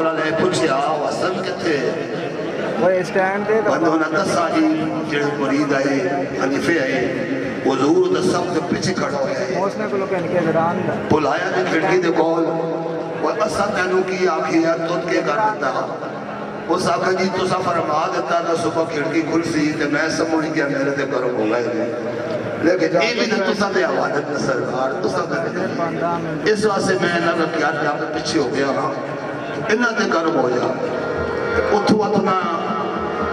والا لے پوچھیا حسن کتھے وہ اسٹینڈ دے بندوں نے دسا جی جڑے مرید آئے حنیفے آئے حضور دا سب دے پیچھے کھڑا ہویا ہے موسنے کو لوگ انکے زران دا بلایا نے کھڑکی دے کول وہ اسا تینوں کی آنکھی ہے تُت کے کر دیتا اس آنکھا جی تو سا فرما دیتا نا صبح کھڑکی کھل سی تے میں سمجھ گیا میرے تے کرم ہو گئے لیکن یہ بھی تو سا دے عوادت میں سرکار تو سا دے اس واسے میں نہ رکھیا کہ آپ پیچھے ہو گیا ہاں انہاں تے کرم ہو جا اتھو اتنا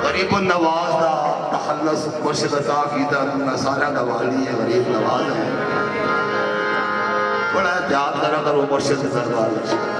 غریب النواز دا تخلص مرشد عطا کیتا تمہیں سارا نوالی ہے غریب نواز ہے بڑا احتیاط کرا کرو مرشد دربار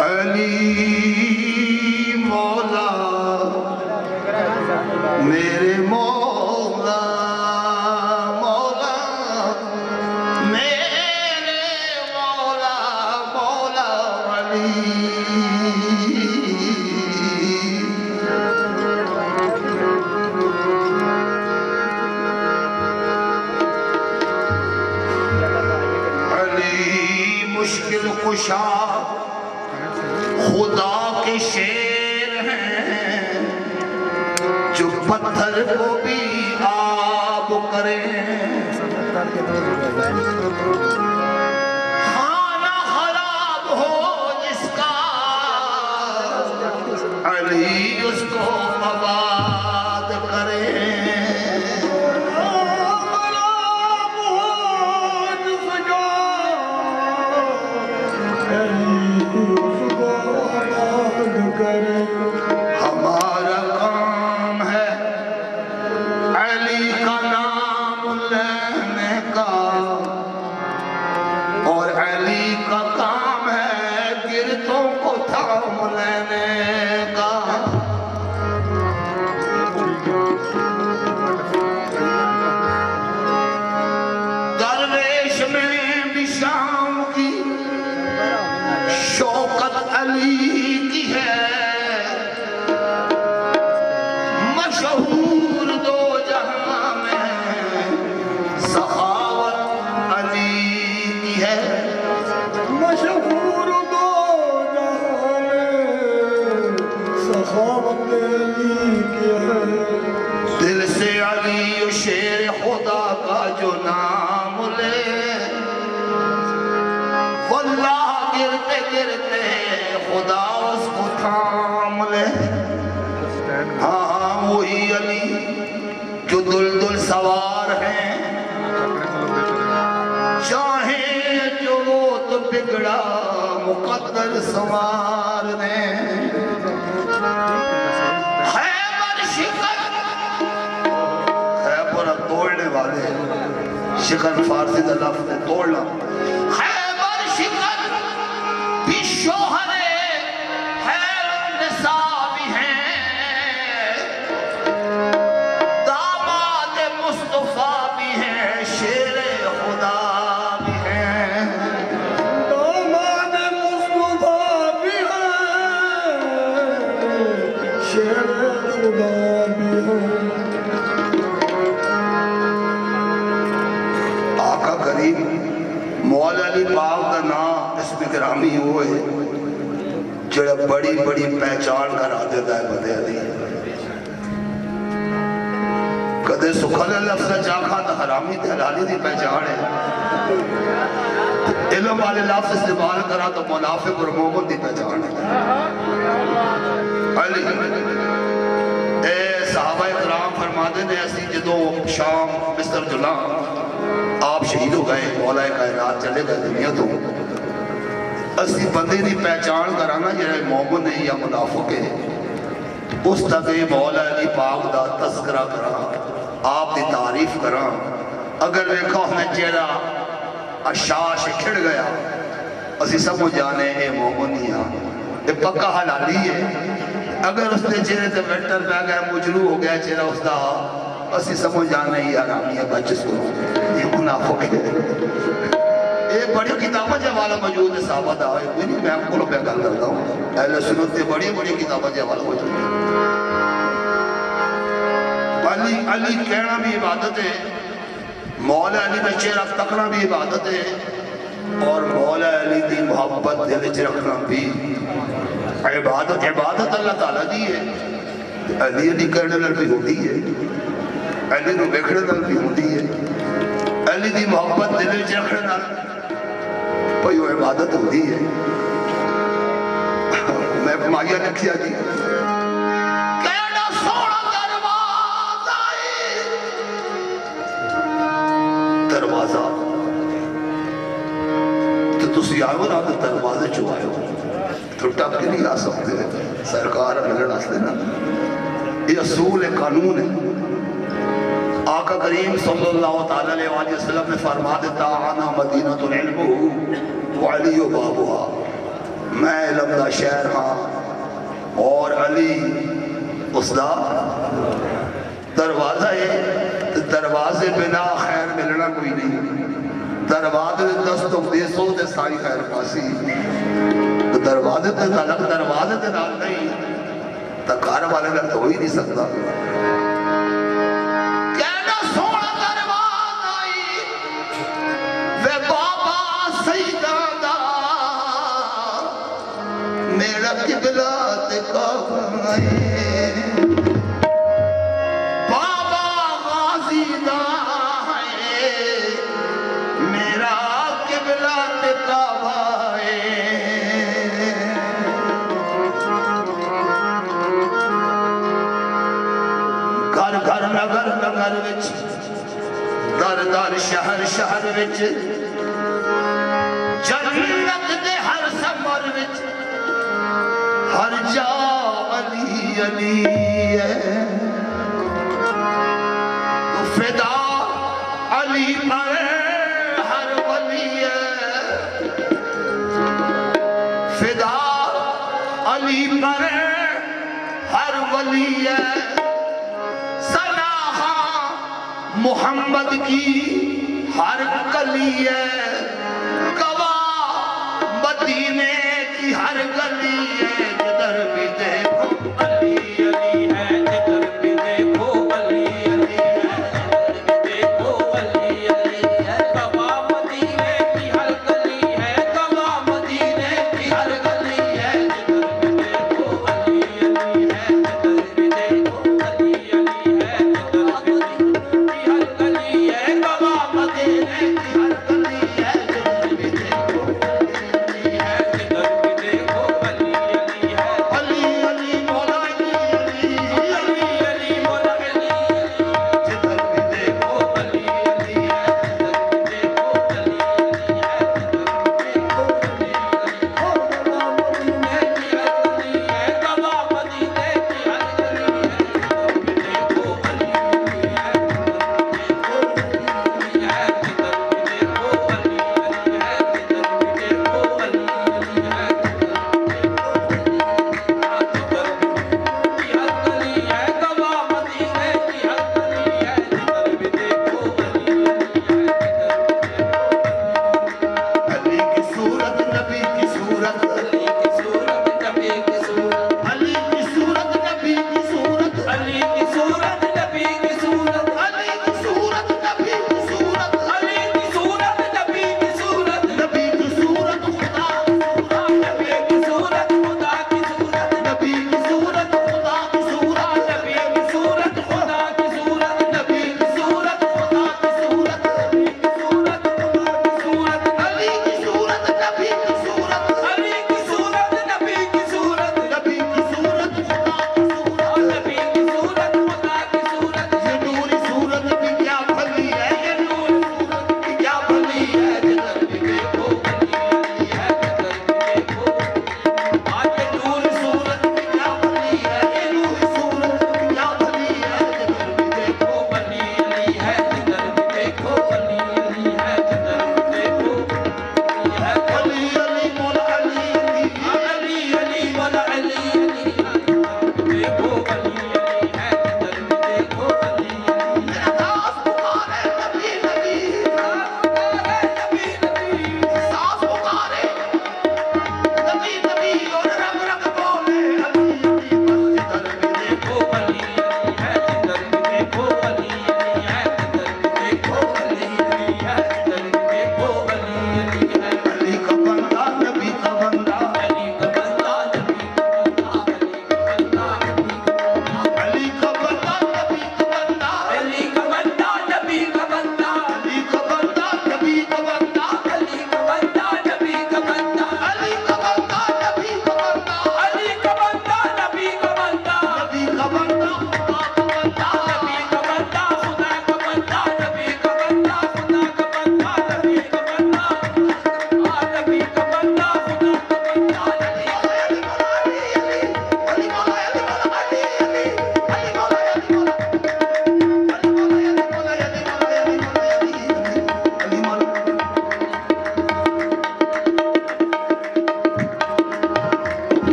علی مولا میرے مولا مولا میرے مولا مولا علی مشکل کشا خدا کے شیر ہیں جو پتھر کو بھی آب کریں خانہ خراب ہو جس کا علی اس کو آباد کریں ہمارا کام ہے علی کا نام لینے کا اور علی کا کام ہے گردوں کو تھام لینے کا درویش میں بھی شام کی شوکت علی کی ہے مشہور دو جہاں میں سخاوت علی کی ہے مشہور دو جہاں میں سخاوت علی کی ہے دل سے علی و شیر خدا کا جو نام لے واللہ گرتے گرتے خدا اس کو تھام لے ہاں وہی علی جو دلدل سوار ہیں چاہیں جو وہ تو بگڑا مقدر سوار نے خیبر شکر خیبر توڑنے والے شکر فارسی دا لفظ ہے توڑنا خیبر شکر بھی شوہر خیر النساء بھی ہیں داماد مصطفیٰ بھی ہیں شیر خدا بھی ہیں داماد مصطفیٰ بھی ہیں شیر خدا بھی ہیں آقا کریم مولا علی پاک کا نام اس میں گرامی ہوئے جڑا بڑی بڑی پہچان کرا دیتا ہے بندے علی کدے سکھل لفظ چاکھا تو حرامی تے حلالی دی پہچان ہے علم والے لفظ استعمال کرا تو منافق اور مومن دی پہچان ہے علی اے صحابہ اکرام فرماتے نے ایسی جدو شام مصر جلا آپ شہید ہو گئے مولا کائنات چلے گئے دنیا تو اسی بندے دی پہچان کرانا جڑے مومن ہے یا منافق ہے اس تک مولا علی پاک دا تذکرہ کرا آپ دی تعریف کرا اگر دیکھو ہمیں چہرہ اشاش کھڑ گیا اسی سمجھ جانے اے مومن ہی ہاں اے پکا حلالی ہے اگر اس نے چہرے تے ویٹر پہ گیا مجروح ہو گیا چہرہ اس دا اسی سمجھ جانے ہی حرامی ہے بچ اس کو یہ منافق ہے یہ بڑی کتابہ جوالا موجود ہے صحابہ دا کوئی نہیں میں آپ کو پہ گل کرتا ہوں اہل سنت نے بڑی بڑی کتابہ جوالا موجود ہے علی کہنا بھی عبادت ہے مولا علی کا چہرہ تکنا بھی عبادت ہے اور مولا علی دی محبت دل وچ رکھنا بھی عبادت اللہ تعالیٰ دی ہے علی کرنے لڑ بھی ہوتی ہے علی نو ویکھنے لڑ بھی ہوتی ہے علی دی محبت دل وچ رکھنے لڑ پئی وہ عبادت ہوتی ہے میں مایا لکھیا جی دروازہ تو تسی آئے ہو نا تو دروازے چو آئے ہو تو ٹپ کے نہیں آ سکتے سرکار ملن آستے نا یہ اصول قانون ہے آقا کریم صلی اللہ علیہ وآلہ وسلم نے فرما دیتا آنا مدینہ العلم وعلی و بابوہا میں علم دا شہر ہاں اور علی اس دا دروازہ ہے دروازے بنا خیر ملنا کوئی نہیں دروازے دست و دیسوں دے ساری خیر پاسی دروازے تے تعلق دروازے تے نال نہیں تکار والے لگ تو ہی نہیں سکتا کہنا سونا دروازہ آئی وے بابا سیدان دا میرا قبلہ تے کعبہ آئی نگر وچ در در شہر شہر وچ جنت دے ہر سمر وچ ہر جا علی علی ہے تو فدا علی پر ہر ولی ہے فدا علی پر ہر ولی ہے محمد کی ہر کلی ہے